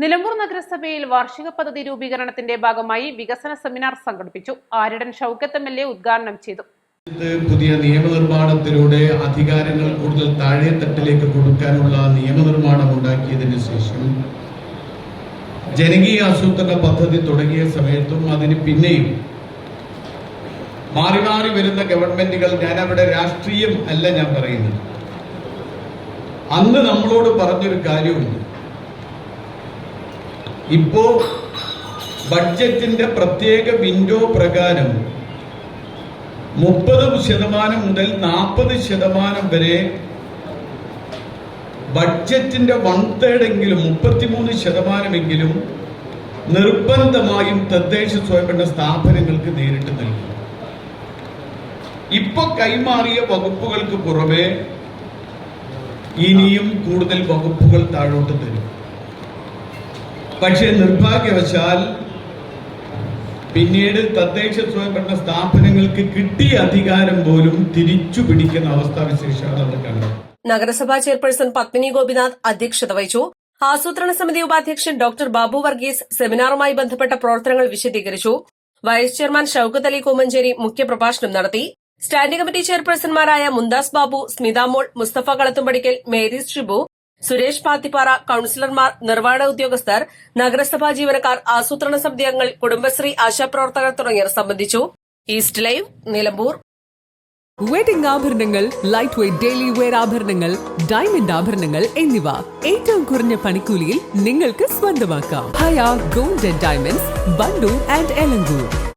നിലമ്പൂർ നഗരസഭയിൽ വാർഷിക പദ്ധതി രൂപീകരണത്തിന്റെ ഭാഗമായി വികസന സെമിനാർ സംഘടിപ്പിച്ചു. ആര്യടൻ ഷൗക്കത്ത് എംഎൽഎ ഉദ്ഘാടനം ചെയ്തു. പുതിയ നിയമനിർമ്മാണത്തിലൂടെ അധികാരങ്ങൾ കൂടുതൽ താഴെത്തട്ടിലേക്ക് കൊടുക്കാനുള്ള നിയമനിർമ്മാണം ഉണ്ടാക്കിയതിനു ശേഷം ജനകീയ ആസൂത്രണ പദ്ധതി തുടങ്ങിയ സമയത്തും അതിന് പിന്നെയും മാറി മാറി വരുന്ന ഗവൺമെന്റുകൾ, ഞാൻ അവിടെ രാഷ്ട്രീയം അല്ല ഞാൻ പറയുന്നത്, അന്ന് നമ്മളോട് പറഞ്ഞൊരു കാര്യമുണ്ട്. ഇപ്പോ ബഡ്ജറ്റിന്റെ പ്രത്യേക വിൻഡോ പ്രകാരം 30% മുതൽ 40% വരെ ബഡ്ജറ്റിന്റെ 1/3 എങ്കിലും 33% നിർബന്ധമായും തദ്ദേശ സ്വയംഭരണ സ്ഥാപനങ്ങൾക്ക് നേരിട്ട് നൽകും. ഇപ്പൊ കൈമാറിയ വകുപ്പുകൾക്ക് പുറമെ ഇനിയും കൂടുതൽ വകുപ്പുകൾ താഴോട്ട് തരും. പക്ഷേ നിർഭാഗ്യവശാൽ പിന്നീട് തദ്ദേശ സ്വയംഭരണ സ്ഥാപനങ്ങൾക്ക് കിട്ടിയ അധികാരം പോലും തിരിച്ചു പിടിക്കുന്ന അവസ്ഥാവിശേഷമാണ് അത് കണ്ടത്. നഗരസഭാ ചെയർപേഴ്സൺ പത്മിനി ഗോപിനാഥ് അധ്യക്ഷത വഹിച്ചു. ആസൂത്രണ സമിതി ഉപാധ്യക്ഷൻ ഡോക്ടർ ബാബു വർഗീസ് സെമിനാറുമായി ബന്ധപ്പെട്ട പ്രവർത്തനങ്ങൾ വിശദീകരിച്ചു. വൈസ് ചെയർമാൻ ഷൌക്കത്ത് അലി കൂമഞ്ചേരി മുഖ്യപ്രഭാഷണം നടത്തി. സ്റ്റാൻഡിംഗ് കമ്മിറ്റി ചെയർപേഴ്സൺമാരായ മുന്താസ് ബാബു, സ്മിതാമോൾ, മുസ്തഫ കളത്തുംപടിക്കൽ, മേരീസ് ഷിബു, സുരേഷ് പാത്തിപ്പാറ, കൌൺസിലർമാർ, നിർവഹണ ഉദ്യോഗസ്ഥർ, നഗരസഭാ ജീവനക്കാർ, ആസൂത്രണ സമിതി അംഗങ്ങൾ, കുടുംബശ്രീ ആശാപ്രവർത്തകർ തുടങ്ങിയവർ സംബന്ധിച്ചു. East live, Nilambur. വെഡിംഗ് ആഭരണങ്ങൾ, ലൈറ്റ് വെയ്റ്റ് ഡെയിലി വെയർ ആഭരണങ്ങൾ, ഡയമണ്ട് ആഭരണങ്ങൾ എന്നിവ ഏറ്റവും കുറഞ്ഞ പണിക്കൂലിയിൽ നിങ്ങൾക്ക് സ്വന്തമാക്കാം. Haya gold and diamonds, Wandoor and Elankur.